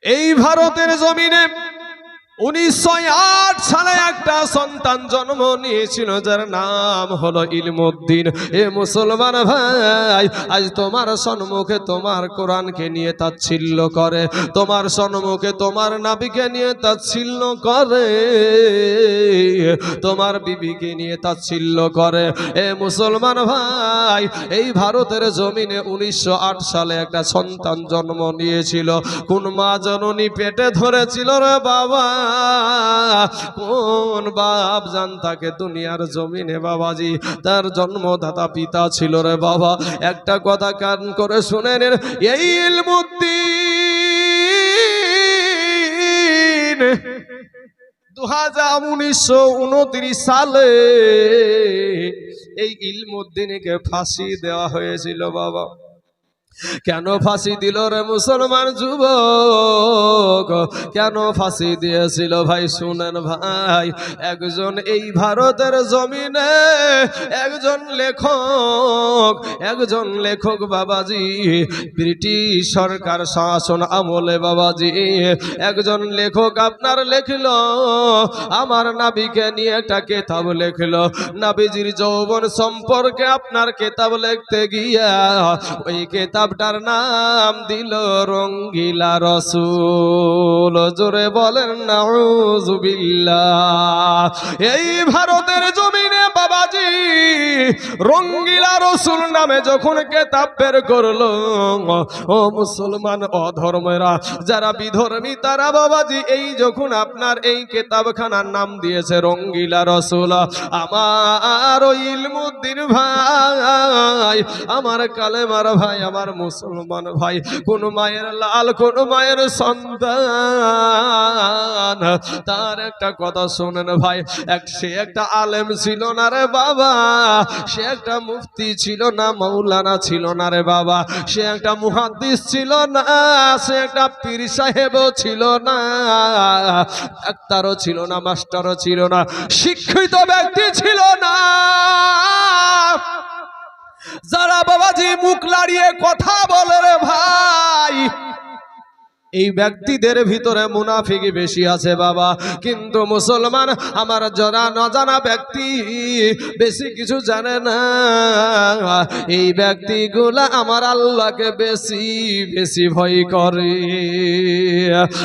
এই ভারতের জমিনে 1908 সালে একটা সন্তান জন্ম নিয়েছিল যার নাম হলো ইলমউদ্দিন। এ মুসলমান ভাই, আজ তোমার সম্মুখে তোমার কোরআনকে নিয়ে তাচ্ছিল্য করে, তোমার সম্মুখে তোমার নবীকে নিয়ে তাচ্ছিল্য করে, তোমার বিবিকে নিয়ে তাচ্ছিল্য করে। এ মুসলমান ভাই, এই ভারতের জমিনে 1908 সালে একটা সন্তান জন্ম নিয়েছিল। কোন মা জননী পেটে ধরেছিল রে বাবা, কোন বাপ জান তাকে দুনিয়ার জমিনে বাবাজি তার জন্মদাতা পিতা ছিল রে বাবা। একটা কথা কান করে শুনে নেন, এই ইলমউদ্দিন 1929 সালে এই ইলমউদ্দিনকে ফাঁসি দেওয়া হয়েছিল বাবা। কেন ফাঁসি দিল রে মুসলমান যুবক, কেন ফাঁসি দিয়েছিল ভাই শুনেন ভাই। একজন এই ভারতের জমিনে একজন লেখক বাবাজি, ব্রিটিশ সরকার শাসন আমলে বাবাজি একজন লেখক আপনার লেখল, আমার নবীকে নিয়ে একটা কিতাব লেখল। নবীজির যৌবন সম্পর্কে আপনার কিতাব লিখতে গিয়া ওই কিতাবটার নাম দিল রঙ্গিলা রসুল। জোরে বলেন নাউজুবিল্লাহ। এই ভারতের জমিনে বাবাজি রঙ্গিলা রসুল নামে যখন কিতাব বের করলো, ও মুসলমান অধর্মেরা, যারা বিধর্মী তারা বাবাজি এই যখন আপনার এই কিতাবখানার নাম দিয়েছে রঙ্গিলা রসুল, আমার ইলমউদ্দিন ভাই, আমার কালেমার ভাই, আমার মুসলমান ভাই, কোন মায়ের লাল, কোন মায়ের সন্তান, তার একটা কথা শোনেন ভাই, সে একটা আলেম ছিল না রে বাবা, সে একটা মুফতি ছিল না, মৌলানা ছিল না রে বাবা, সে একটা মুহাদ্দিস ছিল না, সে একটা পীর সাহেবও ছিল না, ডাক্তারও ছিল না, মাস্টারও ছিল না, শিক্ষিত ব্যক্তি ছিল না। যারা বাবাজি মুখ লাড়িয়ে কথা বলে রে ভাই, এই ব্যক্তিদের ভিতরে মুনাফিকি বেশি আছে বাবা। কিন্তু মুসলমান আমার যারা নজানা ব্যক্তি, বেশি কিছু জানে না, এই ব্যক্তিগুলা আমার আল্লাহকে বেশি বেশি ভয় করে।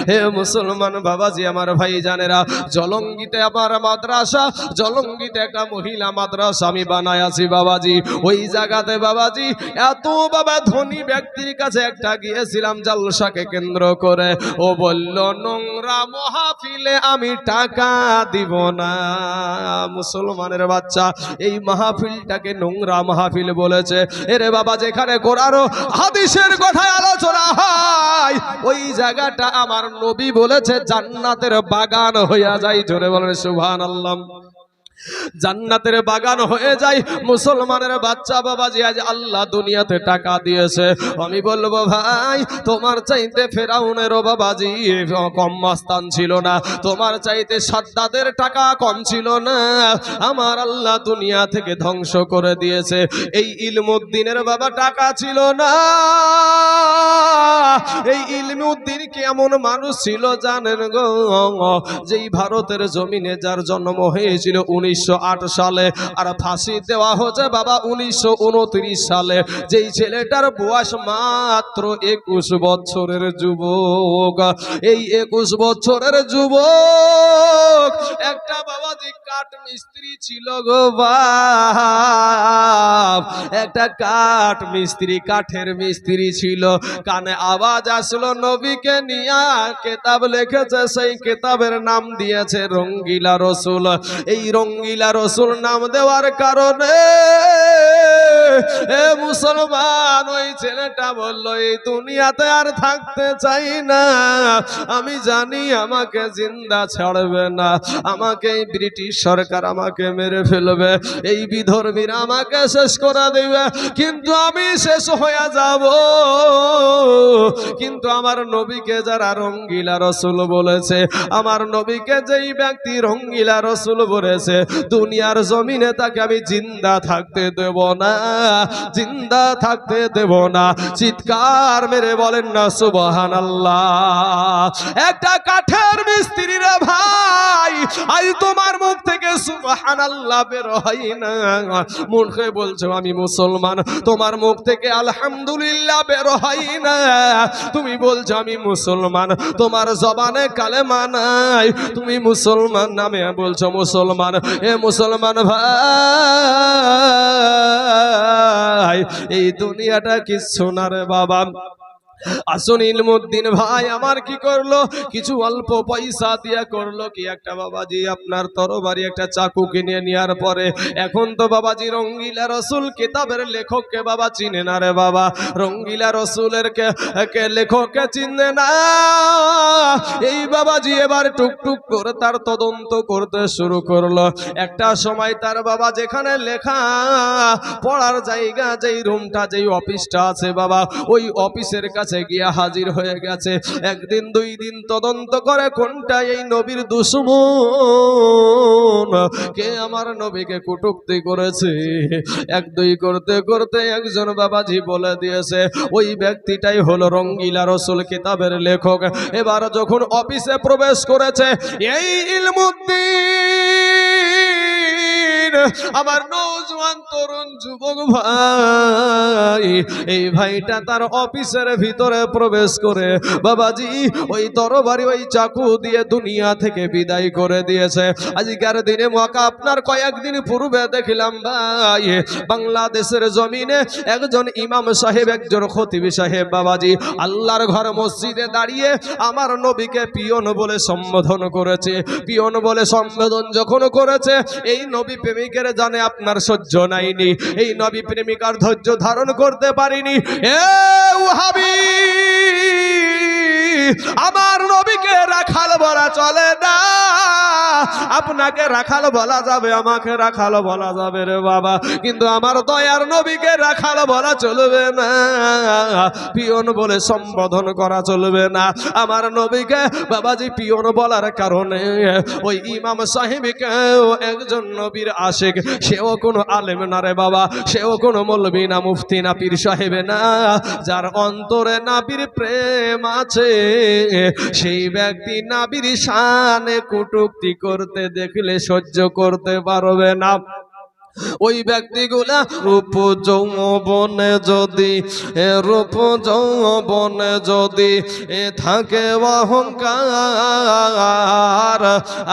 হে মুসলমান বাবাজি আমার ভাই জানেরা, জলঙ্গিতে আমার মাদ্রাসা, জলঙ্গিতে একটা মহিলা মাদ্রাসা আমি বানায় আছি বাবাজি। ওই জায়গাতে বাবাজি এত বাবা ধনী ব্যক্তির কাছে একটা গিয়েছিলাম জালসাকে কেন্দ্র করে, ও বলল নোংরা মাহফিলে আমি টাকা দিব না। মুসলমানের বাচ্চা এই মাহফিলটাকে নোংরা মাহফিল বলেছে। এরে বাবা, যেখানে কোরআন ও হাদিসের কথায় আলোচনা হয়, ওই জায়গাটা আমার নবী বলেছে জান্নাতের বাগান হইয়া যায়। জোরে বলেন সুবহানাল্লাহ। জান্নাতের বাগান হয়ে যায়। মুসলমানের বাচ্চা বাবাজি, আজ আল্লাহ দুনিয়াতে টাকা দিয়েছে, আমি বলবো ভাই তোমার চাইতে ফেরাউনেরও বাবাজি কম মাস্তান ছিল না, তোমার চাইতে সাদ্দাদের টাকা কম ছিল না, আমার আল্লাহ দুনিয়া থেকে ধ্বংস করে দিয়েছে। এই ইলমউদ্দিনের বাবা টাকা ছিল না। এই ইলমউদ্দিন কেমন মানুষ ছিল জানেন গো, যেই ভারতের জমিনে যার জন্ম হয়েছিল 1908 সালে, আর ফাঁসি দেওয়া হচ্ছে বাবা 1929 সালে। যেই ছেলেটার বয়স মাত্র 21 বছরের যুবক, এই 21 বছরের যুবক একটা বাবাজি কাঠ মিস্ত্রি ছিল গো বাপ, একটা কাঠ মিস্ত্রি, কাঠের মিস্ত্রি ছিল। কানে আওয়াজ আসলো নবীকে নিয়ে কিতাব লিখেছে, সেই কিতাবের নাম দিয়েছে রঙ্গিলা রসুল। এই রঙ্গিলা রসুল নাম দেওয়ার কারণে এ মুসলমান ওই ছেলেটা বলল এই দুনিয়াতে আর থাকতে চাই না, আমি জানি আমাকে জিন্দা ছাড়বে না, আমাকে এই ব্রিটিশ সরকার আমাকে মেরে ফেলবে, এই বিধর্মীরা আমাকে শেষ করে দেবে, কিন্তু আমি শেষ হয়ে যাব। কিন্তু আমার নবীকে যারা রঙ্গিলা রসুল বলেছে, আমার নবীকে যেই ব্যক্তি রঙ্গিলা রসুল বলেছে, দুনিয়ার জমিনে তাকে আমি জিন্দা থাকতে দেব না, জিন্দা থাকতে দেব না। চিৎকার মেরে বলেন না সুবহানাল্লাহ। একটা কাঠের মিস্ত্রি রে ভাই, আজ তোমার মুখ থেকে সুবহানাল্লাহ বের হয় না, মুখে বলছো আমি মুসলমান, তোমার মুখ থেকে আলহামদুলিল্লাহ বের হয় না, তুমি বলছো আমি মুসলমান, তোমার জবানে কালেমা নাই, তুমি মুসলমান নামে বলছো মুসলমান। এ মুসলমান ভাই, এই দুনিয়াটা কিচ্ছু না রে বাবা। আসুন ইলমুদ্দিন ভাই আমার কি করলো, কিছু অল্প পয়সা দিয়া করলো কি একটা বাবাজি আপনার তরবারি একটা চাকু কিনে নেওয়ার পরে, এখন তো বাবাজি রঙ্গিলা রসুল কিতাবের লেখককে বাবা চিনে না রে বাবা, রঙ্গিলা রসুলের কে লেখককে চিনে না। এই বাবাজি এবার টুকটুক করে তার তদন্ত করতে শুরু করলো। একটা সময় তার বাবা যেখানে লেখা পড়ার জায়গা, যেই রুমটা যেই অফিসটা আছে বাবা, ওই অফিসের কাছে গিয়া হাজির হয়ে গেছে। একদিন দুই দিন তদন্ত করে কোনটা এই নবীর দুশমন, কে আমার নবীকে কটূক্তি করেছে, এক দুই করতে করতে একজন বাবাজি বলে দিয়েছে ওই ব্যক্তিটাই হলো রঙ্গিলা রসুল কিতাবের লেখক। এবার যখন অফিসে প্রবেশ করেছে এই ইলমুদ্দিন, আমার নওজোয়ান তরুণ যুবক ভাই, এই ভাইটা তার অফিসের ভিতরে প্রবেশ করে বাবাজি ওই তরবারি ওই চাকু দিয়ে দুনিয়া থেকে বিদায় করে দিয়েছে। আজকের দিনে মক্কা আপনার কয়েকদিন পূর্বে দেখলাম ভাই, বাংলাদেশের জমিনে একজন ইমাম সাহেব, একজন খতিব সাহেব বাবাজি আল্লাহর ঘর মসজিদে দাঁড়িয়ে আমার নবীকে পিয়ন বলে সম্বোধন করেছে। পিয়ন বলে সম্বোধন যখন করেছে, এই নবী প্রেমিকের জানে আপনার সহ্য নাইনি, এই নবী প্রেমিকার ধৈর্য ধারণ করতে পারিনি। এ ওয়াহাবি, আমার নবীকে রাখাল বলা চলে না, আপনাকে রাখাল বলা যাবে, আমাকে রাখাল বলা যাবে রে বাবা, কিন্তু আমার দয়ার নবীকে রাখাল বলা চলবে না, পিয়ন বলে সম্বোধন করা চলবে না। আমার নবীকে বাবাজি পিয়ন বলার কারণে ওই ইমাম সাহেবকেও একজন নবীর আশিক, সেও কোনো আলেম না রে বাবা, সেও কোনো মৌলবী না, মুফতি না, পীর সাহেব না, যার অন্তরে নাবির প্রেম আছে সেই ব্যক্তি নাবির শানে কটূক্তি করতে দেখলে সহ্য করতে পারবে না। ওই ব্যক্তিগুলা রূপ যৌবনে যদি, রূপ যৌবনে যদি থাকে অহংকার,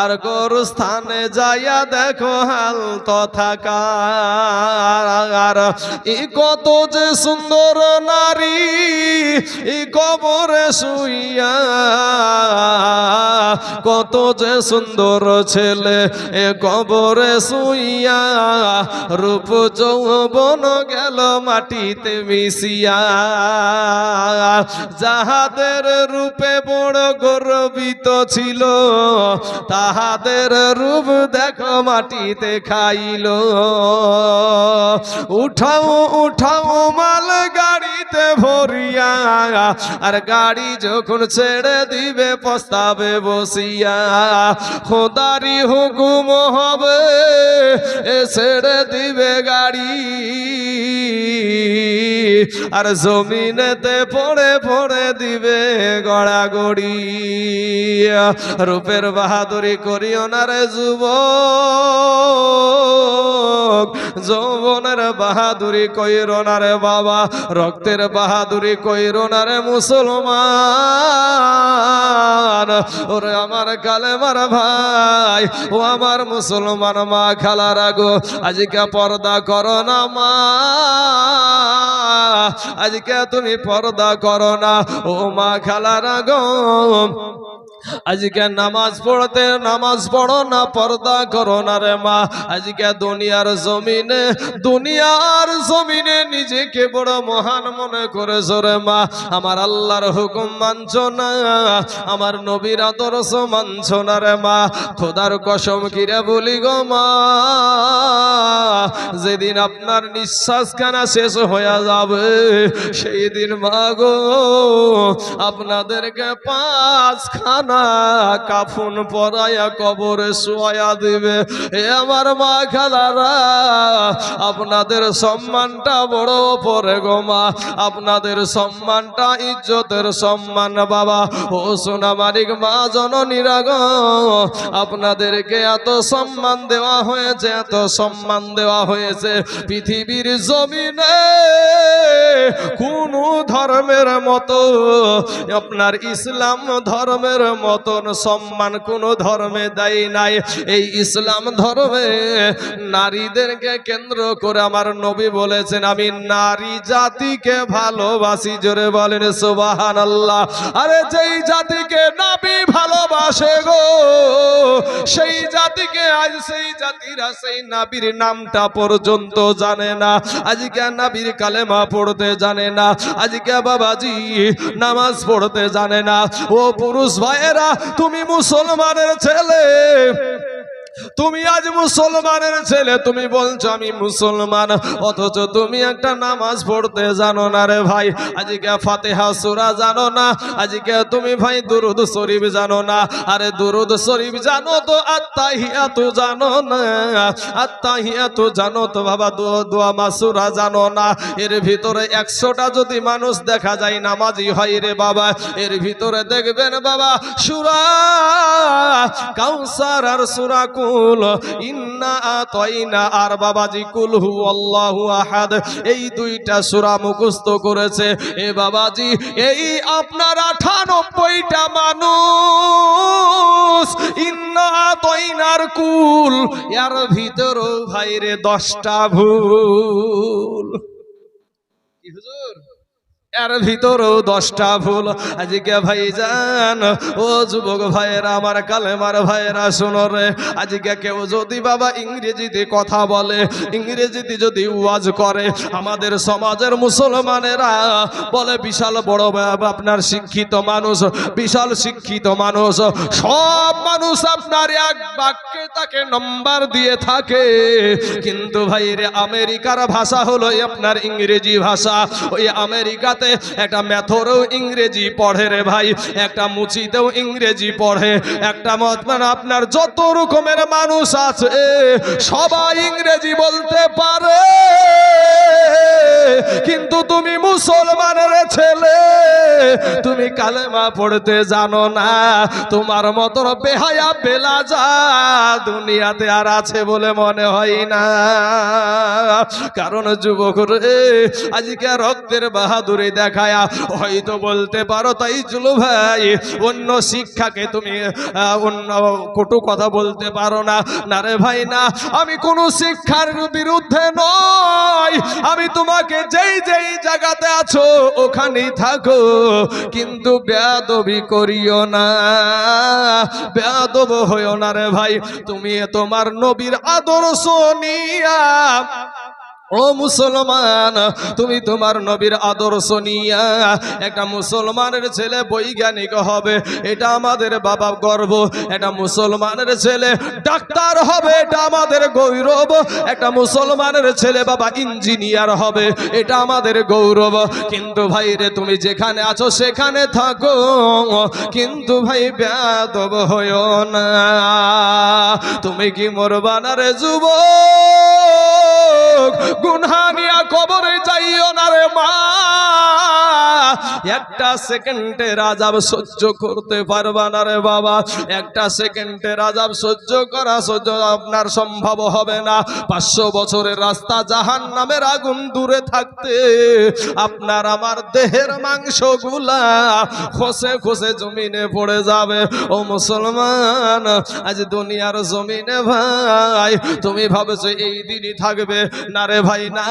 আর গোরস্থানে যাইয়া দেখো হাল তথাকার। কত যে সুন্দর নারী কবরে শুইয়া, কত যে সুন্দর ছেলে কবরে শুইয়া, রূপ যৌবন গেল মাটিতে মিশিয়া। যাহাদের রূপে বড় গর্বিত ছিল, তাহাদের রূপ দেখো মাটিতে খাইল। উঠাও উঠাও মাল গাড়িতে ভরিয়া, আর গাড়ি যখন ছেড়ে দিবে পস্তাবে বসিয়া। খোদারি হুকুম হবে ছেড়ে দিবে গাড়ি, আর জমিনেতে পড়ে পড়ে দিবে গড়াগড়ি। রূপের বাহাদুরি করিও না রে যুবক, যৌবনের বাহাদুরি কইরো না রে বাবা, রক্তের বাহাদুরি কইরো না রে মুসলমান। ওরে আমার কালেমার ভাই, ও আমার মুসলমান মা খালারা গো, আজকে পর্দা করো না মা, আজকে তুমি পর্দা করো না ও মা খালারা গো। আজকে নামাজ পড়তে নামাজ পড়ো না, পর্দা করো না রে মা। আজকে দুনিয়ার জমিনে নিজেকে বড় মহান মনে করেছো রে মা, আমার আল্লাহর হুকুম মানছো না, আমার নবীর আদর্শ মানছো না রে মা। খোদার কসম কিরে বলি গো মা, যেদিন আপনার নিঃশ্বাস খানা শেষ হয়ে যাবে, সেই দিন মা গো আপনাদেরকে 5 খানা না, কাফন পরায়া কবরে শোয়া দিবে। এ আমার মা খালারা, আপনাদের সম্মানটা বড় পরে গো মা, আপনাদের সম্মানটা ইজ্জতের সম্মান বাবা। ও সোনা মানিক মা জননীরা গো, আপনাদেরকে এত সম্মান দেওয়া হয়েছে, এত সম্মান দেওয়া হয়েছে। পৃথিবীর জমিনে কোন ধর্মের মতো আপনার ইসলাম ধর্মের মতন সম্মান কোন ধর্মে দেয় নাই। এই ইসলাম ধর্মে নারীদেরকে কেন্দ্র করে আমার নবী বলেছেন, আমি নারী জাতিকে ভালোবাসি। জোরে বলেন সুবহানাল্লাহ। আরে যেই জাতিকে নবী ভালোবাসে গো, সেই জাতিকে আজ সেই জাতিরা সেই নবীর নামটা পর্যন্ত জানে না। আজকে নবীর কালেমা পড়তে জানে না, আজকে বাবাজি নামাজ পড়তে জানে না। ও পুরুষ ভাইয়েরা, তুমি মুসলমানের ছেলে, তুমি আজ মুসলমানের ছেলে, তুমি বলছো আমি মুসলমান, অথচ তুমি একটা নামাজ পড়তে জানো না রে ভাই। আজকে ফাতিহা সূরা জানো না, আজকে তুমি ভাই দুরূদ শরীফ জানো না। আরে দুরূদ শরীফ জানো তো, আত্তাহিয়াতু জানো না, আত্তাহিয়াতু জানো তো বাবা, দোয়া মাসুরা জানো না। এর ভিতরে 100টা যদি মানুষ দেখা যায় নামাজি হয় রে বাবা, এর ভিতরে দেখবেন বাবা সূরা কাউসার আর সূরা কুল, ইন্না আতাইনা আর বাবাজি কুল হুয়াল্লাহু আহাদ, এই দুইটা সূরা মুখস্থ করেছে। এ বাবাজি এই আপনার 98টা মানুষ ইন্না আতাইনার কুল, এর ভিতরেও ভাইরে 10টা ভুল। কি হুজুর, এর ভিতরেও 10টা ভুল। আজকে ভাইজান, ও যুবক ভাইয়েরা, আমার কালেমার ভাইয়েরা শোনো রে, আজকে কেউ যদি বাবা ইংরেজিতে কথা বলে, ইংরেজিতে যদি ওয়াজ করে, আমাদের সমাজের মুসলমানেরা বলে বিশাল বড় আপনার শিক্ষিত মানুষ, বিশাল শিক্ষিত মানুষ, সব মানুষ আপনার এক বাক্যে তাকে নম্বর দিয়ে থাকে। কিন্তু ভাইরে আমেরিকার ভাষা হলো আপনার ইংরেজি ভাষা। ওই আমেরিকা একটা মেথরেও ইংরেজি পড়ে রে ভাই, একটা মুচিতেও ইংরেজি পড়ে, একটা মানে আপনার যত রকমের মানুষ আছে সবাই ইংরেজি বলতে পারে। কিন্তু তুমি মুসলমানের ছেলে, তুমি কালেমা পড়তে জানো না। তোমার মতন বেহায়া বেলাজা দুনিয়াতে আর আছে বলে মনে হয় না। কারণ যুবক রে, আজকে রক্তের বাহাদুরি দেখায়া হয়তো বলতে পারো তাই চলো ভাই, অন্য শিক্ষাকে তুমি অন্য কটু কথা বলতে পারো না। না রে ভাই না, আমি কোনো শিক্ষার বিরুদ্ধে নয়, আমি তোমাকে যেই যেই জায়গাতে আছো ওখানেই থাকো, কিন্তু বেয়াদবি করিও না, বেয়াদব হইও না রে ভাই। তুমি তোমার নবীর আদর্শ নিয়া, ও মুসলমান, তুমি তোমার নবীর আদর্শ নিয়া একটা মুসলমানের ছেলে বৈজ্ঞানিক হবে, এটা আমাদের বাবা গর্ব। একটা মুসলমানের ছেলে ডাক্তার হবে, এটা আমাদের গৌরব। একটা মুসলমানের ছেলে বাবা ইঞ্জিনিয়ার হবে, এটা আমাদের গৌরব। কিন্তু ভাই রে, তুমি যেখানে আছো সেখানে থাকো, কিন্তু ভাই বেয়াদব হইও না। তুমি কি মরবা না রে যুবক, গুনাহ নিয়া কবরে যাইও না রে মা। একটা সেকেন্ডের আযাব সহ্য করতে পারবা না রে বাবা, একটা সেকেন্ডের আযাব সহ্য করা আপনার সম্ভব হবে না। 500 বছরের রাস্তা জাহান্নামের আগুন দূরে থাকতে আপনার আমার দেহের মাংসগুলা খসে খসে জমিনে পড়ে যাবে। ও মুসলমান, আজ দুনিয়ার জমিনে ভাই তুমি ভাবছো এই দিনই থাকবে, না রে ভাই না।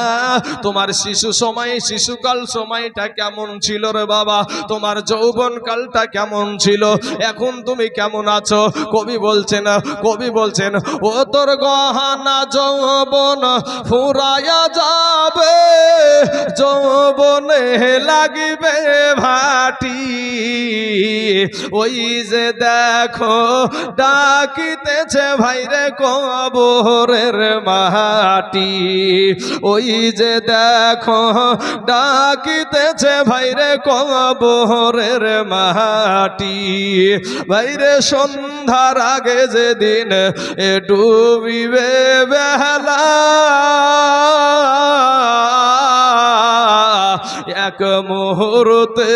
তোমার শিশু সময়, শিশুকাল সময়টা কেমন ছিল রে বাবা, তোমার যৌবন কালটা কেমন ছিল, এখন তুমি কেমন আছো? কবি বলছেন ও তোর গহনা যৌবন ফুরায়া যাবে, যৌবনে লাগিবে ভাটি, ওই যে দেখো ডাকিতেছে ভাইরে কবরের মাটি, ওই যে দেখো ডাকিতেছে ভাইরে কবরের মাটি। বাইরে সন্ধ্যার আগে যেদিন ডুবিবে বেলা, এক মুহূর্তে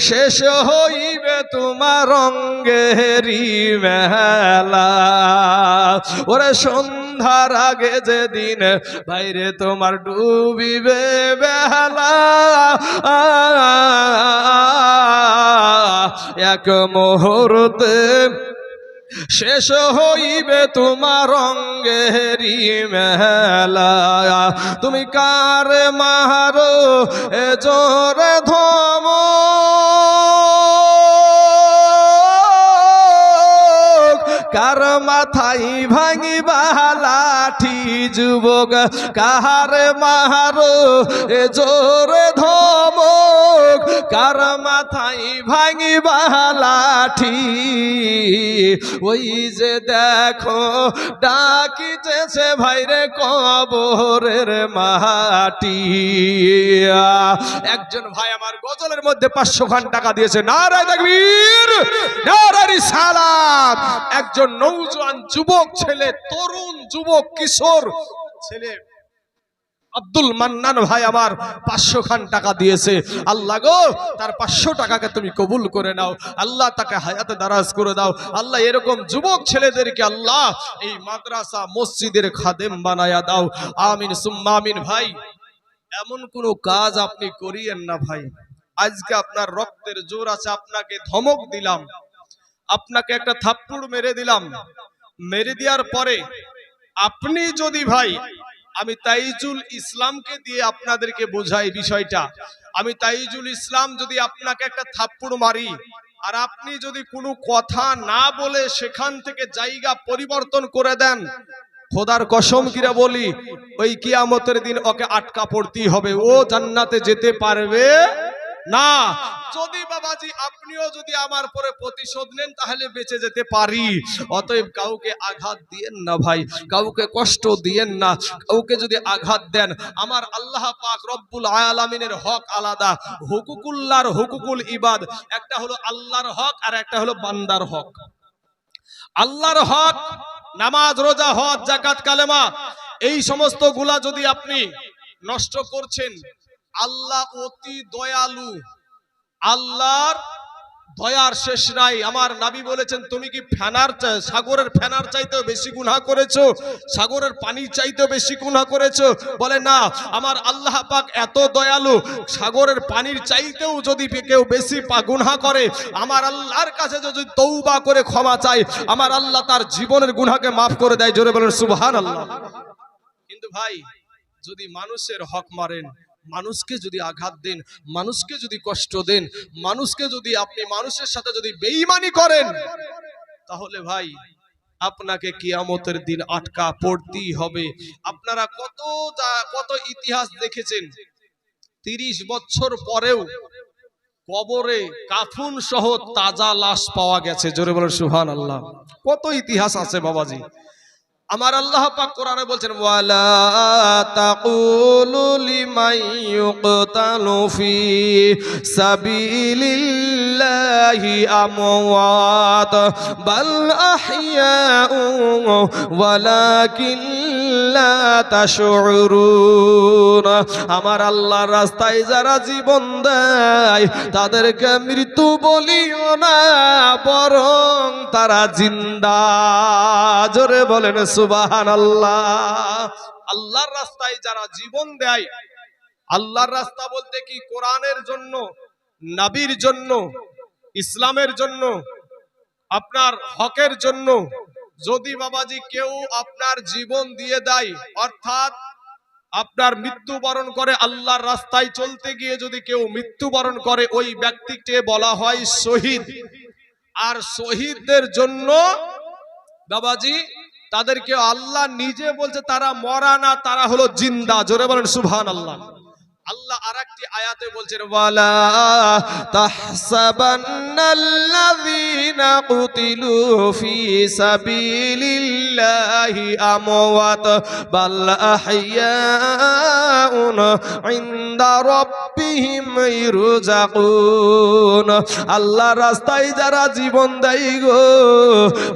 শেষ হইবে তোমার রঙ্গেরি মেলা। ওরে সন্ধ্যার আগে যেদিন বাইরে তোমার ডুবিবে বেলা, এক মুহূর্তে শেষ হইবে তোমার রঙ্গেরি মেলা। তুমি কার মারো এ জোরে ধম, কার মাথায় ভাঙিবা লাঠি যুবক, কার মারো এ জোরে ধমক, কার মাথায় ভাঙিবা লাঠি। ওই যে দেখো ডাকিতেছে ভাইরে কবরের মাটি। একজন ভাই আমার গজলের মধ্যে 500 খান টাকা দিয়েছে। নারায়ে তাকবীর, নারায়ে রিসালাত। একজন নওজোয়ান যুবক ছেলে, তরুণ যুবক কিশোর ছেলে আব্দুল মান্নান ভাই আমার 500 খান টাকা দিয়েছে। আল্লাহ গো, তার 500 টাকাকে তুমি কবুল করে নাও। আল্লাহ তাকে হায়াতে দারাজ করে দাও। আল্লাহ এরকম যুবক ছেলেদেরকে আল্লাহ এই মাদ্রাসা মসজিদের খাদেম বানায়া দাও। আমিন সুম্মা আমিন। ভাই, এমন কোন কাজ আপনি করিয়েন না ভাই। আজকে আপনার রক্তের জোর আছে, আপনাকে ধমক দিলাম, আপনাকে একটা থাপ্পড় মেরে দিলাম, মেরে দেওয়ার পরে আপনি যদি ভাই, আমি তাইজুল ইসলামকে দিয়ে আপনাদেরকে বোঝাই বিষয়টা, আমি তাইজুল ইসলাম যদি আপনাকে একটা থাপ্পড় মারি আর আপনি যদি কোনো কথা না বলে সেখান থেকে জায়গা পরিবর্তন করে দেন, খোদার কসম কিরা বলি, ওই কিয়ামতের দিন ওকে আটকা পড়তেই হবে, ও জান্নাতে যেতে পারবে না। যদি বাবাজি আপনিও যদি আমার পরে প্রতিশোধ নেন তাহলে বেঁচে যেতে পারি। অতএব কাউকে আঘাত দিয়েন না ভাই, কাউকে কষ্ট দিয়েন না। কাউকে যদি আঘাত দেন, আমার আল্লাহ পাক রব্বুল আলামিনের হক আলাদা, হুকুকুল্লাহর হুকুকুল ইবাদ। একটা হলো আল্লাহর হক আর একটা হলো বান্দার হক। আল্লাহর হক নামাজ, রোজা, হজ, যাকাত, কালেমা, এই সমস্ত গুলা যদি আপনি নষ্ট করছেন, আল্লাহ অতি দয়ালু, আল্লাহর দয়ার শেষ নাই। আমার নবী বলেছেন, তুমি কি সাগরের ফেনার চাইতেও বেশি গুনাহ করেছো? সাগরের পানি চাইতেও বেশি গুনাহ করেছো? বলে না, আমার আল্লাহ পাক এত দয়ালু, সাগরের পানির চাইতেও যদি কেউ বেশি গুনাহ করে, আমার আল্লাহর কাছে যদি তওবা করে ক্ষমা চায়, আমার আল্লাহ তার জীবনের গুনাহকে মাফ করে দেয়। জোরে বলেন সুবহানাল্লাহ। কিন্তু ভাই, যদি মানুষের হক মারেন, মানুষকে যদি আঘাত দেন, মানুষকে যদি কষ্ট দেন, মানুষকে যদি আপনি মানুষের সাথে যদি বেঈমানি করেন, তাহলে ভাই আপনাকে কিয়ামতের দিন আটকা পড়তেই হবে। আপনারা কত ইতিহাস দেখেছেন, 30 বছর পরেও কবরে কাফন সহ তাজা লাশ পাওয়া গেছে। জোরে বলেন সুবহানাল্লাহ। কত ইতিহাস আছে বাবাজি। আমার আল্লাহ পাক কোরআনে বলছেন, ওয়ালা তাকুলু লিমান ইউকতালু ফি সাবিলিল্লাহি আমওয়াত বাল আহইয়াউ ওয়ালাকিন লা তাশউরুন। আমার আল্লাহর রাস্তায় যারা জীবন দেয় তাদেরকে মৃত্যু বলিও না, বরং তারা জিন্দা। জোরে বলেন সুবহানাল্লাহ। আল্লাহর রাস্তায় যারা জীবন দেয়, আল্লাহর রাস্তা বলতে কি? কোরআনের জন্য, নবীর জন্য, ইসলামের জন্য, আপনার হকের জন্য। যদি বাবাজি কেউ আপনার জীবন দিয়ে দেয়, অর্থাৎ আপনার মৃত্যুবরণ করে, আল্লাহর রাস্তায় চলতে গিয়ে যদি কেউ মৃত্যুবরণ করে, ওই ব্যক্তিকে বলা হয় শহীদ। আর শহীদদের জন্য বাবাজি তাদেরকে আল্লাহ নিজে বলছে তারা মরা না, তারা হলো জিন্দা। জোরে বলেন সুবহানাল্লাহ। আল্লাহ আরেকটি আয়াতে বলছেন, ওয়ালা তাহসাবান্নাল্লাযীনা قتلوا في سبيل الله أموات بل أحياء عند ربهم يرزقون আল্লাহ রাস্তায় যারা জীবন দেয় গো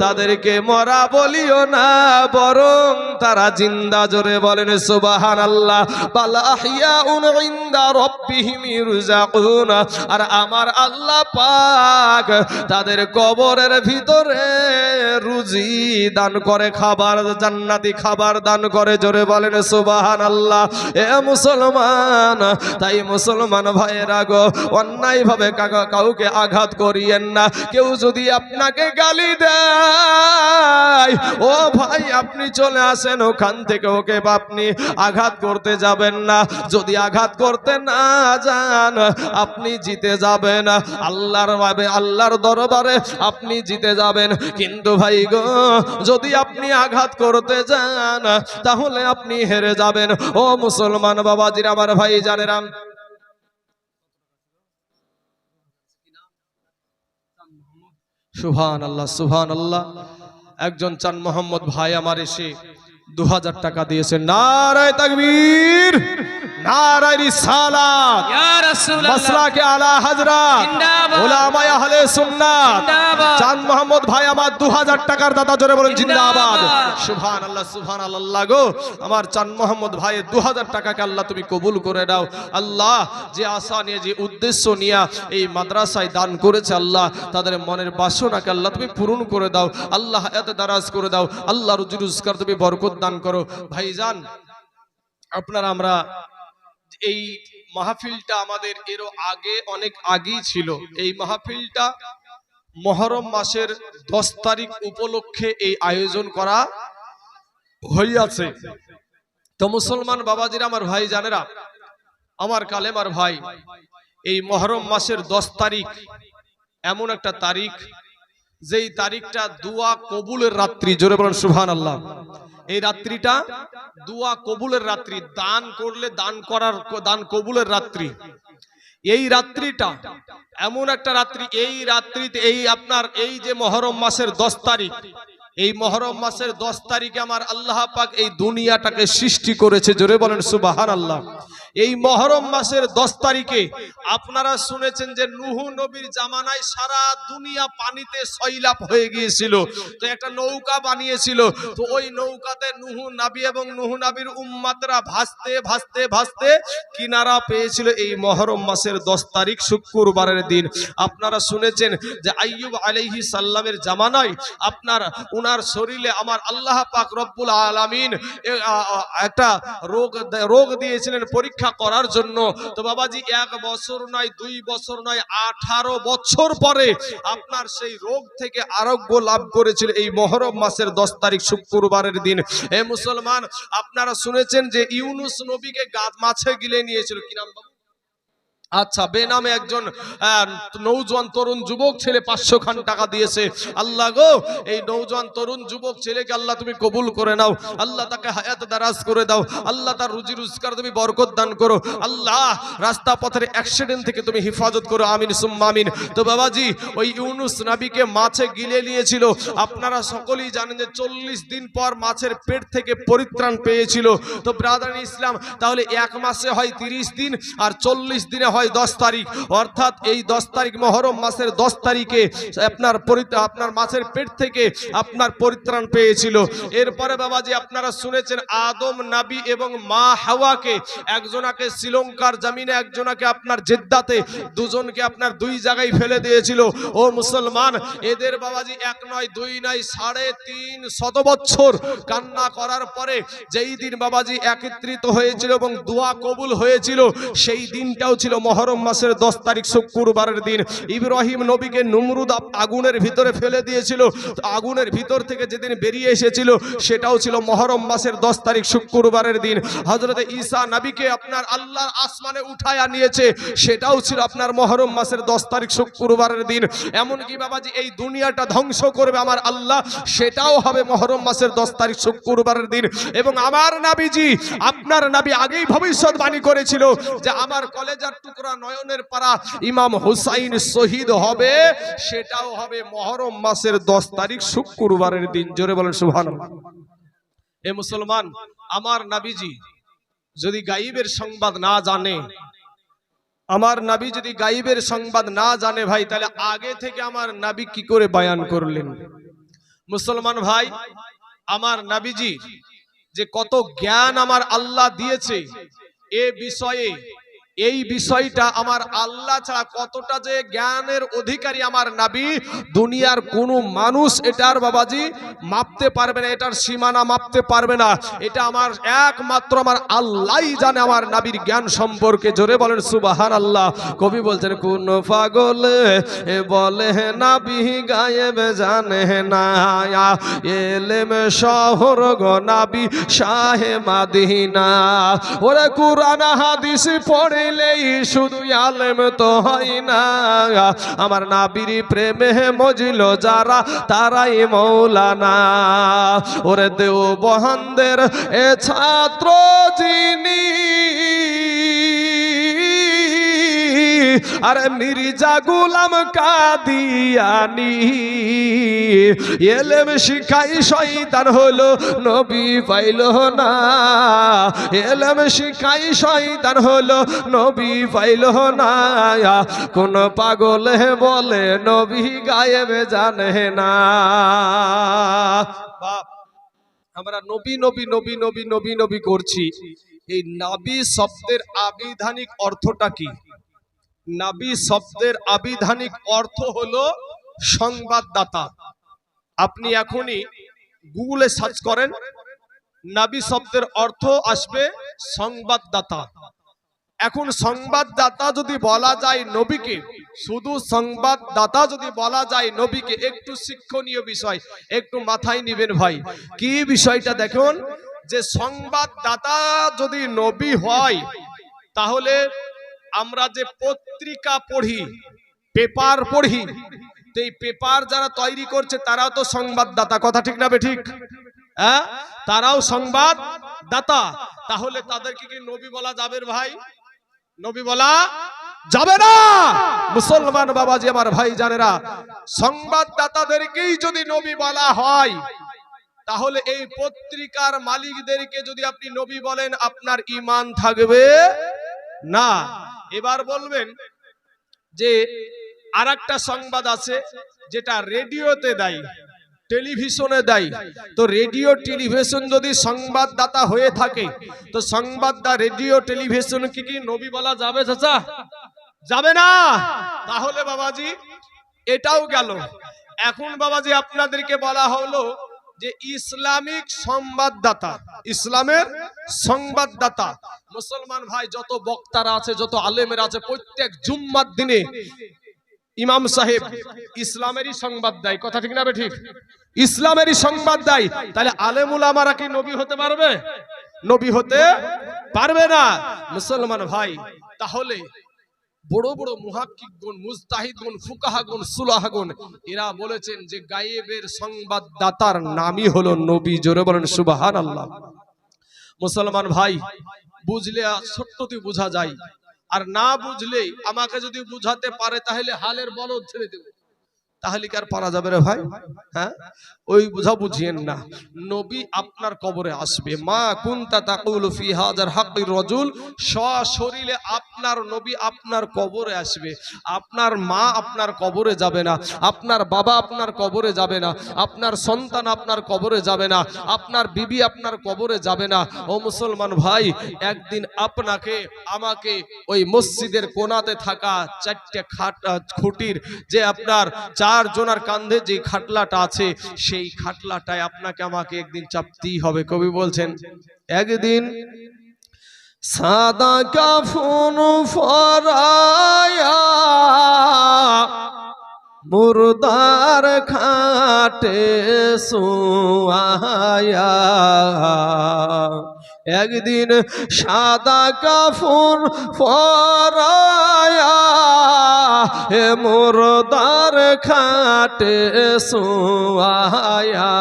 তাদেরকে মরা বলিও না বরং তারা জিন্দা। জোরে বলেন সুবহানাল্লাহ। বাল আহইয়াউন ইনদা রাব্বিহিম ইরজাকুন আর আমার আল্লাহ পাক তাদের কবরের ভিতরে রুজি দান করে, খাবার জান্নাতি খাবার দান করে। জোরে বলেন সুবহানাল্লাহ। এ মুসলমান, তাই মুসলমান ভাইয়েরা গো অন্যায় ভাবে কাউকে আঘাত করিয়েন না। কেউ যদি আপনাকে গালি দেয়, ও ভাই আপনি চলে আসেন ওখান থেকে, ওকে আপনি আঘাত করতে যাবেন না। যদি আঘাত করতে না যান আপনি জিতে যাবেন আল্লাহর দরবারে, আপনি জিতে যাবেন। কিন্তু ভাই গো যদি আপনি আঘাত করতে যান তাহলে আপনি হেরে যাবেন। ও মুসলমান বাবাজিরা, আমার ভাই জানেরা, সুবহানাল্লাহ সুবহানাল্লাহ। একজন চান মোহাম্মদ ভাই আমার এসে 2000 টাকা দিয়েছেন। নারায়ে তাকবীর, নারায়ে রিসালাত, ইয়া রাসূলুল্লাহ, মাসলাকে আলা হযরত, জিন্দাবাদ, উলামায়ে আহলে সুন্নাত, জিন্দাবাদ। চান মোহাম্মদ ভাই আমার 2000 টাকার দাতা। জোরে বলেন জিন্দাবাদ। সুবহানাল্লাহ সুবহানাল্লাহ গো আমার চান মোহাম্মদ ভাই 2000 টাকাকে আল্লাহ তুমি কবুল করে দাও। আল্লাহ যে আশা নিয়ে, যে উদ্দেশ্য নিয়ে এই মাদ্রাসায় দান করেছে আল্লাহ তাদের মনের বাসনাকে আল্লাহ তুমি পূরণ করে দাও। আল্লাহ এত দারাজ করে দাও। আল্লাহ রুজি রোজগার তুমি বরকত দান করো। ভাইজান আপনারা, আমরা এই মাহফিলটা আমাদের এরও আগে অনেক আগেই ছিল। এই মাহফিলটা মুহররম মাসের 10 তারিখ উপলক্ষে এই আয়োজন করা হইয়াছে। তো মুসলমান বাবাজিরা, আমার ভাই জানেরা, আমার কালেমার ভাই, এই মুহররম মাসের 10 তারিখ এমন একটা তারিখ যেই তারিখটা দোয়া কবুলের রাত্রি। জোরে বলেন সুবহানাল্লাহ। এই রাত্রিটা দোয়া কবুলের রাত্রি, দান করলে দান কবুলের রাত্রি। এই রাত্রিটা এমন একটা রাত্রি, এই রাত্রিতে এই যে মুহররম মাসের 10 তারিখ, এই মুহররম মাসের 10 তারিখে আমার আল্লাহ পাক এই দুনিয়াটাকে সৃষ্টি করেছে। জোরে বলেন সুবহানাল্লাহ। এই মুহররম মাসের 10 তারিখে আপনারা শুনেছেন যে নূহ নবীর জামানায় সারা দুনিয়া পানিতে সয়লাব হয়ে গিয়েছিল। তো একটা নৌকা বানিয়েছিল, তো ওই নৌকাতে নূহ নবী এবং নূহ নবীর উম্মতরা ভাসতে ভাসতে ভাসতে কিনারা পেয়েছিল এই মুহররম মাসের 10 তারিখ শুক্রবারের দিন। আপনারা শুনেছেন যে আইয়ুব আলাইহিস সালামের জামানায় উনার শরীরে আমার আল্লাহ পাক রব্বুল আলামিন একটা রোগ দিয়েছিলেন পরীক্ষা করার জন্য। তো বাবাজি 1 বছর নয়, 2 বছর নয়, 18 বছর পরে আপনার সেই রোগ থেকে আরোগ্য লাভ করেছিল এই মুহররম মাসের 10 তারিখ শুক্রবারের দিন। হে মুসলমান, আপনারা শুনেছেন যে ইউনুস নবীকে মাছে গিলে নিয়েছিল। কি নাম? আচ্ছা, বেনামে একজন নৌজওয়ান তরুণ যুবক ছেলে 500 খান টাকা দিয়েছে। আল্লাহ গো এই নৌজওয়ান তরুণ যুবক ছেলেকে আল্লাহ তুমি কবুল করে নাও। আল্লাহ তাকে হায়াত দারাজ করে দাও। আল্লাহ তার রুজি রোজগার তুমি বরকত দান করো। আল্লাহ রাস্তা পথের অ্যাক্সিডেন্ট থেকে তুমি হেফাজত করো। আমিন সুম্মা আমিন। তো বাবাজি ওই ইউনুস নবীকে মাছে গিলে নিয়েছিল। আপনারা সকলেই জানেন যে 40 দিন পর মাছের পেট থেকে পরিত্রাণ পেয়েছিল। তো ব্রাদার ইসলাম, তাহলে 1 মাসে হয় 30 দিন আর 40 দিনে হয় 10 তারিখ। অর্থাৎ এই 10 তারিখ মুহররম মাসের 10 তারিখে আপনার মাছের পেট থেকে আপনার পরিত্রাণ পেয়েছিল। এরপরে বাবাজি আপনারা শুনেছেন আদম নবী এবং মা হাওয়াকে, একজনাকে শ্রীলঙ্কার জমিনে, একজনাকে আপনার জেদ্দাতে, দুজনকে আপনার 2 জায়গায় ফেলে দিয়েছিল। ও মুসলমান, এদের বাবাজি 1 নয় 2 নয় 350 বছর কান্না করার পরে যেই দিন বাবাজি একত্রিত হয়েছিল এবং দোয়া কবুল হয়েছিল, সেই দিনটাও ছিল মুহররম মাসের 10 তারিখ শুক্রবারের দিন। ইব্রাহিম নবীকে নমরুদ আগুনের ভিতরে ফেলে দিয়েছিল। আগুনের ভিতর থেকে যেদিন বেরিয়ে এসেছিল সেটাও ছিল মুহররম মাসের 10 তারিখ শুক্রবারের দিন। হযরত ঈসা নবীকে আপনার আল্লাহর আসমানে উঠায়া নিয়েছে, সেটাও ছিল আপনার মুহররম মাসের 10 তারিখ শুক্রবারের দিন। এমন কি বাবাজি এই দুনিয়াটা ধ্বংস করবে আমার আল্লাহ, সেটাও হবে মুহররম মাসের 10 তারিখ শুক্রবারের দিন। এবং আমার নবীজি, আপনার নবী আগেই ভবিষ্যৎবাণী করেছিল যে আমার কলেজার টুকরা নয়নের পারা ইমাম হুসাইন শহীদ হবে, সেটাও হবে মুহররম মাসের 10 তারিখ শুক্রবারের দিন। জোরে বলেন সুবহানাল্লাহ। এ মুসলমান, আমার নবীজি যদি গায়েবের সংবাদ না জানে, আমার নবী যদি গায়েবের সংবাদ না জানে ভাই, তাহলে আগে থেকে আমার নবী কি করে বয়ান করলেন? মুসলমান ভাই, আমার নবীজি যে কত জ্ঞান আমার আল্লাহ দিয়েছে, এই বিষয়টা আমার আল্লাহ ছাড়া কতটা যে জ্ঞানের অধিকারী আমার নবী, দুনিয়ার কোনো মানুষ এটার বাবাজি মাপতে পারবে না, এটার সীমানা মাপতে পারবে না। এটা আমার একমাত্র আমার আল্লাহই জানে আমার নবীর জ্ঞান সম্পর্কে। জোরে বলেন সুবহানাল্লাহ। কবি বলছেন, কোন পাগল বলে নবী গায়েব জানে না, এলেম শহর গো নবী শাহে মদিনা। ওরে কুরআন হাদিস পড়ে শুধু আলেম তো হয় না, আমার নবীর প্রেমে মজিল যারা তারাই মৌলানা। ওরে দেওবন্দের এ ছাত্র যিনি, আরে মির্জা গোলাম কাদিয়ানি, এলেম শিখাই শয়তান হলো নবী পাইল না, এলেম শিখাই শয়তান হলো নবী পাইল না। কোন পাগল বলে নবী গায়েব জানে না। বাপ, আমরা নবী নবী নবী নবী নবী নবী করছি, এই নবী শব্দের আবিধানিক অর্থটা কি? নবী শব্দের আবিধানিক অর্থ হলো সংবাদদাতা। আপনি এখনই গুগলে সার্চ করেন, নবী শব্দের অর্থ আসবে সংবাদদাতা। এখন সংবাদদাতা যদি বলা যায় নবীকে, শুধু সংবাদদাতা যদি বলা যায় নবীকে, একটু শিক্ষণীয় বিষয় একটু মাথায় নেবেন ভাই। কি বিষয়টা দেখুন, যে সংবাদদাতা যদি নবী হয়, তাহলে আমরা যে পত্রিকা পড়ি, পেপার পড়ি, এই পেপার যারা তৈরি করছে তারাও তো সংবাদদাতা। কথা ঠিক না বেঠিক? হ্যাঁ, তারাও সংবাদদাতা। তাহলে তাদেরকে কি নবী বলা যাবে ভাই? নবী বলা যাবে না। মুসলমান বাবাজি আমার ভাই জানেরা, সংবাদদাতাদেরকেই যদি নবী বলা হয়, তাহলে এই পত্রিকার মালিকদেরকে যদি আপনি নবী বলেন, আপনার ঈমান থাকবে না। এবার বলবেন যে আরেকটা সংবাদ আছে যেটা রেডিওতে দেয়, টেলিভিশনে দেয়। তো রেডিও টেলিভিশন যদি সংবাদদাতা হয়ে থাকে, তো সংবাদদাতা রেডিও টেলিভিশন কি নবী বলা যাবে? চাচা যাবে না। তাহলে বাবাজি এটাও গেল। এখন বাবাজি আপনাদেরকে বলা হলো যে ইসলামিক সংবাদদাতা, ইসলামের সংবাদদাতা। মুসলমান ভাই, যত বক্তারা আছে, যত আলেমের আছে, প্রত্যেক জুম্মার দিনে ইমাম সাহেব ইসলামেরই সংবাদ দেয়। কথা ঠিক না ঠিক? ইসলামেরই সংবাদ দেয়। তাহলে আলেম উলামারা কি নবী হতে পারবে? নবী হতে পারবে না। মুসলমান ভাই, তাহলে বড় বড় মুহাক্কিকগণ, মুজতাহিদগণ, ফুকাহাগণ, সুলাহাগণ এরা বলেছেন যে গায়েবের সংবাদদাতার নামই হলো নবী। জোরে বলেন সুবহানাল্লাহ। মুসলমান ভাই, বুঝলে সত্যটি বোঝা যায়, আর না বুঝলে আমাকে যদি বুঝাতে পারে তাহলে হালের বলদ ছেড়ে দেব। তাহলে কি আর পারা যাবে রে ভাই? হ্যাঁ, ওই বুঝা বুঝিয়েন না। নবী আপনার কবরে আসবে। মা কুনতা তাকুলু ফি হাযার হাক্কির রাজুল, সশরীরে আপনার নবী আপনার কবরে আসবে। আপনার মা আপনার কবরে যাবে না, আপনার বাবা আপনার কবরে যাবে না, আপনার সন্তান আপনার কবরে যাবে না, আপনার বিবি আপনার কবরে যাবে না। ও মুসলমান ভাই, একদিন আপনাকে আমাকে ওই মসজিদের কোণাতে থাকা চারটে খুঁটির যে আপনার 4 জনের কাঁধে যে খাটলাটা আছে, সেই খাটলাটায় আপনাকে আমাকে একদিন চাপতেই হবে। কবি বলছেন, একদিন সাদা কাফন পরায়া মুর্দার খাটে শুয়ায়া, একদিন সাদা কাফন পরায়া হে মুর্দার খাটে শোয়ায়া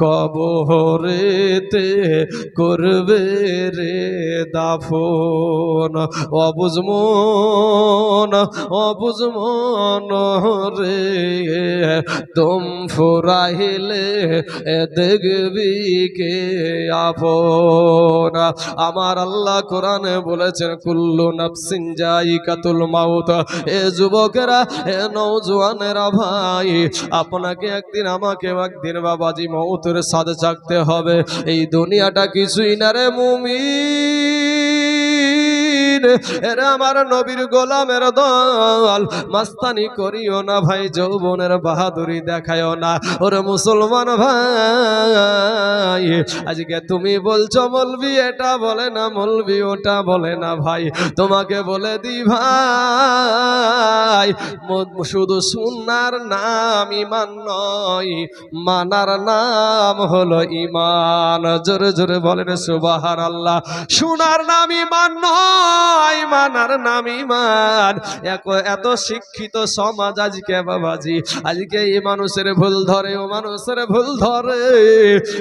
কবরেতে করবে রে দাফন। অবুঝমন রে তুম ফুরাইলে দেখবি কে আপন। আমার আল্লাহ কোরআনে বলেছেন কুল্লু নাফসিন জাইকাতুল মাউত। এ যুবকেরা, এ নওজোয়ানেরা ভাই, আপনাকে একদিন আমাকে একদিন বাবাজি মউতের স্বাদ চাখতে হবে। এই দুনিয়াটা কিছুই না রে মুমিন, এরা আমার নবীর গোলামের দল। মাস্তানি করিও না ভাই, যৌবনের বাহাদুরি দেখায়ও না। ওরে মুসলমান ভাই, আজকে তুমি বলছো মলবি এটা বলে না, মলবি ওটা বলে না। ভাই তোমাকে বলে দি ভাই, শুধু সুন্নার নাম ইমান নয়, মানার নাম হলো ইমান। জোরে জোরে বলেন সুবহানাল্লাহ। শোনার নাম ইমান নয়, মানার নাম ইমান। এত শিক্ষিত সমাজ আজকে বাবাজি, আজকে এই মানুষের ভুল ধরে, ও মানুষের ভুল ধরে,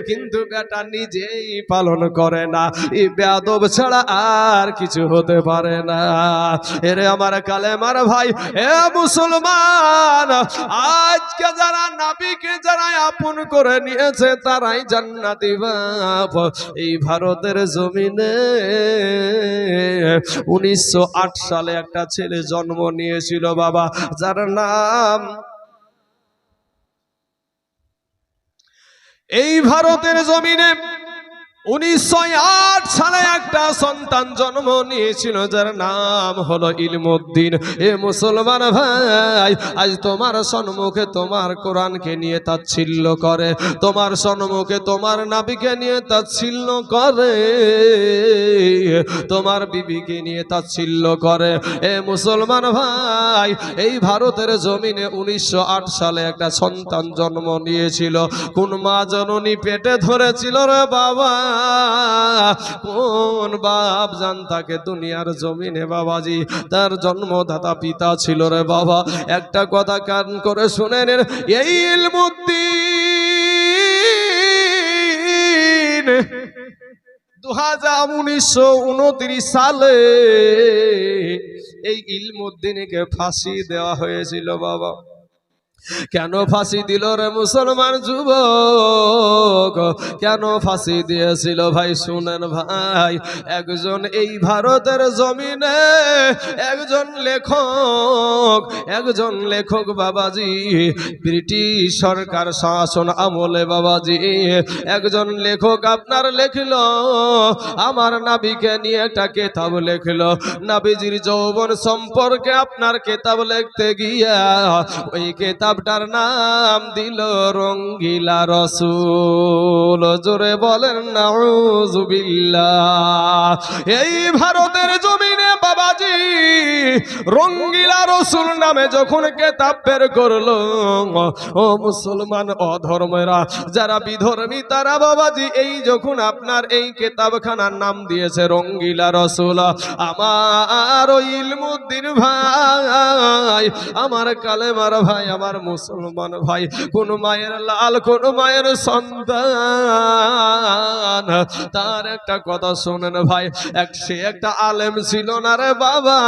কিন্তু বেটা নিজেই পালন করে না। এই বেয়াদব ছাড়া আর কিছু হতে পারে না। এরে আমার কালেমার ভাই, এ মুসলমান, আজকে যারা নবীকে যারা আপন করে নিয়েছে তারাই জান্নাতি বাপ। এই ভারতের জমিনে 1908 সালে একটা ছেলে জন্ম নিয়েছিল বাবা, যার নাম, এই ভারতের জমিনে 1908 সালে একটা সন্তান জন্ম নিয়েছিল যার নাম হলো ইলমউদ্দিন। এ মুসলমান ভাই, আজ তোমার সম্মুখে তোমার কোরআনকে নিয়ে তাচ্ছিল্য করে, তোমার সম্মুখে তোমার নবীকে নিয়ে তাচ্ছিল্য করে, তোমার বিবিকে নিয়ে তাচ্ছিল্য করে। এ মুসলমান ভাই, এই ভারতের জমিনে 1908 সালে একটা সন্তান জন্ম নিয়েছিল। কোন মা জননী পেটে ধরেছিল রে বাবা, কোন বাপ জান তাকে দুনিয়ার জমিনে বাবাজি তার জন্মদাতা পিতা ছিল রে বাবা। একটা কথা কান করে শুনে নেন, এই ইলমউদ্দিন 1929 সালে এই ইলমউদ্দিনকে ফাঁসি দেওয়া হয়েছিল বাবা। কেন ফাঁসি দিল রে মুসলমান যুবক, কেন ফাঁসি দিয়েছিল ভাই শুনেন ভাই। একজন এই ভারতের জমিনে একজন লেখক বাবাজি, ব্রিটিশ সরকার শাসন আমলে বাবাজি একজন লেখক আপনার লেখল, আমার নবীকে নিয়ে একটা কিতাব লেখল। নবীজির যৌবন সম্পর্কে আপনার কিতাব লিখতে গিয়া ওই কিতাবটার নাম দিল রঙ্গিলা রসুল। জোরে বলেন নাউযুবিল্লাহ। এই ভারতের জমিনে বাবাজি রঙ্গিলা রসুল নামে যখন কিতাব বের করলো, ও মুসলমান অধর্মেরা, যারা বিধর্মী তারা বাবাজি এই যখন আপনার এই কিতাবখানার নাম দিয়েছে রঙ্গিলা রসুল। আমার ইলমউদ্দিন ভাই, আমার কালেমার ভাই, আমার মুসলমান ভাই, কোন মায়ের লাল, কোন মায়ের সন্তান, তার একটা কথা শোনেন ভাই, সে একটা আলেম ছিল না রে বাবা,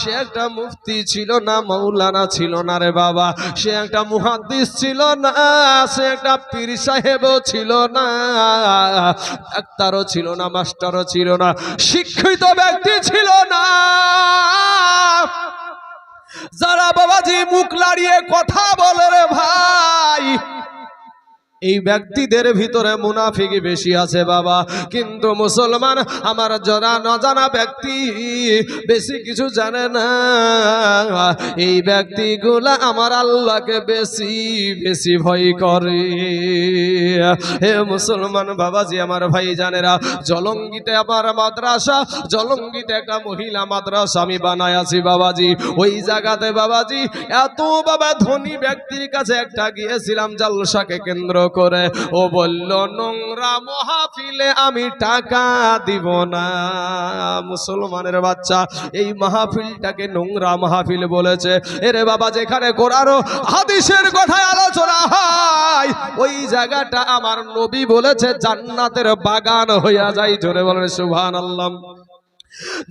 সে একটা মুফতি ছিল না, মৌলানা ছিল না রে বাবা, সে একটা মুহাদ্দিস ছিল না, সে একটা পীর সাহেবও ছিল না, ডাক্তারও ছিল না, মাস্টারও ছিল না, শিক্ষিত ব্যক্তি ছিল না। যারা বাবাজি মুখ লাড়িয়ে কথা বলে রে ভাই, এই ব্যক্তিদের ভিতরে মুনাফিকি বেশি আছে বাবা। কিন্তু মুসলমান আমার যারা নজানা ব্যক্তি, বেশি কিছু জানে না, এই ব্যক্তিগুলা আমার আল্লাহকে বেশি বেশি ভয় করে। হে মুসলমান বাবাজি আমার ভাই জানেরা, জলঙ্গিতে আমার মাদ্রাসা, জলঙ্গিতে একটা মহিলা মাদ্রাসা আমি বানাই আছি বাবাজি। ওই জায়গাতে বাবাজি এত বাবা ধনী ব্যক্তির কাছে একটা গিয়েছিলাম জালসাকে কেন্দ্র করে ও বলল নোংরা মাহফিলে আমি টাকা দিব না। মুসলমানের বাচ্চা এই মাহফিলটাকে নোংরা মাহফিল বলেছে। এরে বাবা, যেখানে কোরআন ও হাদিসের কথায় আলোচনা হয় ওই জায়গাটা আমার নবী বলেছে জান্নাতের বাগান হইয়া যায়। জোরে বলেন সুবহানাল্লাহ।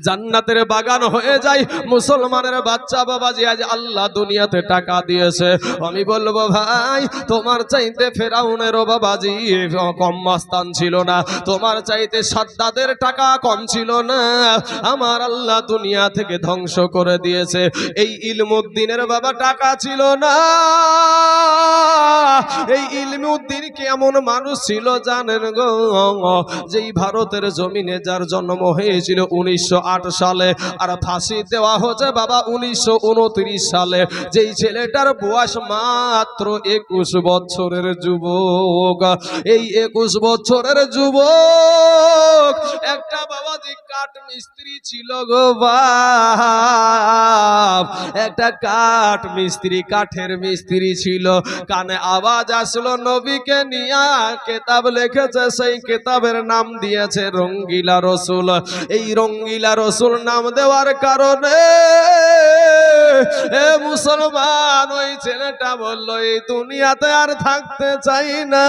জান্নাতের বাগান হয়ে যায়। মুসলমানের বাচ্চা বাবাজি, আজ আল্লাহ দুনিয়াতে টাকা দিয়েছে। আমি বলবো ভাই, তোমার চাইতে ফেরাউনেরও বাবাজি কম মাস্তান ছিল না, তোমার চাইতে সাদ্দাদের টাকা কম ছিল না। আমার আল্লাহ দুনিয়া থেকে ধ্বংস করে দিয়েছে। এই ইলমুদ্দিনের বাবা টাকা ছিল না। এই ইলমুদ্দিন কেমন মানুষ ছিল জানেন গো? যেই ভারতের জমিনে যার জন্ম হয়েছিল 1908 সালে, আর ফাঁসি দেওয়া হচ্ছে বাবা 1929 সালে। যেই ছেলেটার বয়স মাত্র 21 বছরের যুবক। এই 21 বছরের যুবক একটা বাবাজি কাঠ মিস্ত্রি ছিল গো বাপ, একটা কাঠ মিস্ত্রি, কাঠের মিস্ত্রি ছিল। কানে আওয়াজ আসলো নবীকে নিয়ে কিতাব লিখেছে, সেই কিতাবের নাম দিয়েছে রঙ্গিলা রসুল। এই রঙ্গিলা রসুল নাম দেওয়ার কারণে এ মুসলমান, ওই ছেলেটা বলল এই দুনিয়াতে আর থাকতে চাই না,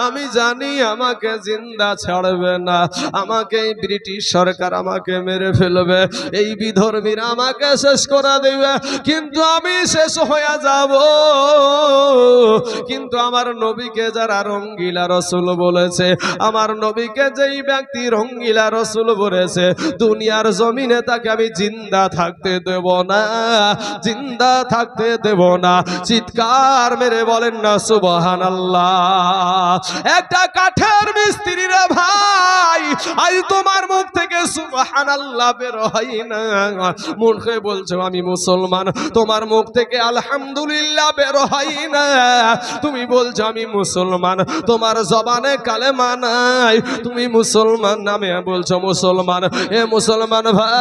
আমি জানি আমাকে জিন্দা ছাড়বে না, আমাকে এই ব্রিটিশ সরকার আমাকে মেরে ফেলবে, এই বিধর্মীরা আমাকে শেষ করে দেবে, কিন্তু আমি শেষ হয়ে যাব। কিন্তু আমার নবীকে যারা রঙ্গিলা রসুল বলেছে, আমার নবীকে যেই ব্যক্তি রঙ্গিলা রসুল বলেছে, দুনিয়ার জমিনে তাকে আমি জিন্দা থাকতে দেব না, জিন্দা থাকতে দেব না। চিৎকার মেরে বলেন না সুবহানাল্লাহ। একটা কাঠের মিস্ত্রি রে ভাই, আজ তোমার মুখ থেকে সুবহানাল্লাহ বের হয় না। মুখে বলছো আমি মুসলমান, তোমার মুখ থেকে আলহামদুলিল্লাহ বের হয় না। তুমি বলছো আমি মুসলমান, তোমার জবানে কালেমা নাই, তুমি মুসলমান নামে বলছো মুসলমান। এ মুসলমান ভাই,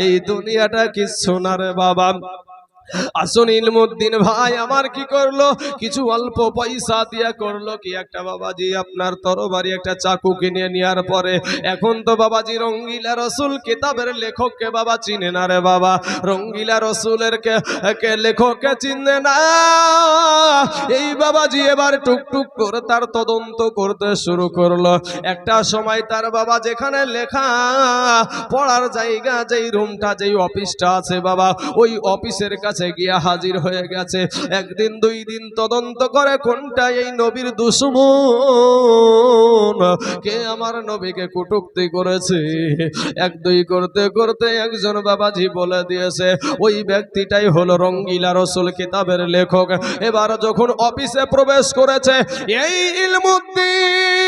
এই দুনিয়াটা কিচ্ছু না রে বাবা। আসুন, ইলমুদ্দিন ভাই আমার কি করলো? কিছু অল্প পয়সা দিয়া করলো কি একটা বাবাজি আপনার তরবারি, একটা চাকু কিনে নেওয়ার পরে এখন তো বাবাজি রঙ্গিলা রসুল কিতাবের লেখককে বাবা চিনে না রে বাবা, রঙ্গিলা রসুলের কে লেখককে চিনে না। এই বাবাজি এবার টুকটুক করে তার তদন্ত করতে শুরু করলো। একটা সময় তার বাবা যেখানে লেখা পড়ার জায়গা, যেই রুমটা, যেই অফিসটা আছে বাবা, ওই অফিসের কাছে গিয়া হাজির হয়ে গেছে। একদিন দুই দিন তদন্ত করে কোনটা এই নবীর দুশমন, কে আমার নবীকে কটূক্তি করেছে। এক দুই করতে করতে একজন বাবাজি বলে দিয়েছে ওই ব্যক্তিটাই হলো রঙ্গিলা রসুল কিতাবের লেখক। এবার যখন অফিসে প্রবেশ করেছে এই ইলমুদ্দিন,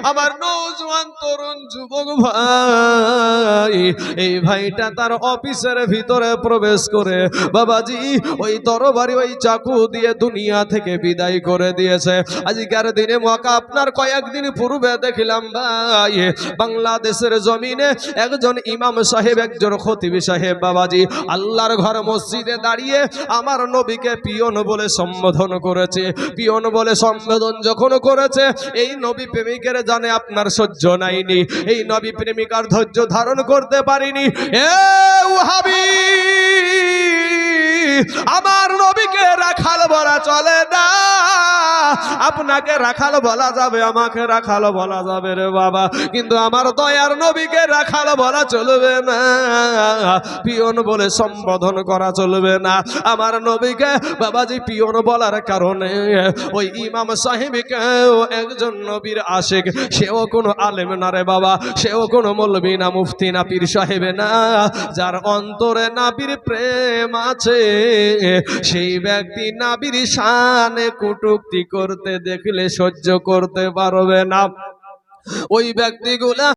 আমার নওজোয়ান তরুণ যুবক ভাই, এই ভাইটা তার অফিসের ভিতরে প্রবেশ করে বাবাজি ওই তরবারি, ওই চাকু দিয়ে দুনিয়া থেকে বিদায় করে দিয়েছে। আজকের দিনে মক্কা আপনার কয়েকদিন পূর্বে দেখলাম ভাই, বাংলাদেশের জমিনে একজন ইমাম সাহেব, একজন খতিব সাহেব বাবাজি আল্লাহর ঘর মসজিদে দাঁড়িয়ে আমার নবীকে পিয়ন বলে সম্বোধন করেছে। পিয়ন বলে সম্বোধন যখন করেছে, এই নবী প্রেমিকের জানে আপনার সহ্য নাইনি, এই নবী প্রেমিকার ধৈর্য ধারণ করতে পারিনি। এ ওয়াহাবি, আমার নবীকে রাখাল বলা চলে না, আপনাকে রাখাল বলা যাবে, আমাকে রাখাল বলা যাবে রে বাবা, কিন্তু আমার দয়ার নবীকে রাখাল বলা চলবে না, পিয়ন বলে সম্বোধন করা চলবে না। আমার নবীকে বাবাজি পিয়ন বলার কারণে ওই ইমাম সাহেবকেও একজন নবীর আশিক, সেও কোনো আলেম না রে বাবা, সেও কোনো মৌলবী না, মুফতি না, পীর সাহেব না, যার অন্তরে নাবির প্রেম আছে সেই ব্যক্তি নাবির শানে কটূক্তি করতে দেখলে সহ্য করতে পারবে না। ওই ব্যক্তিগুলা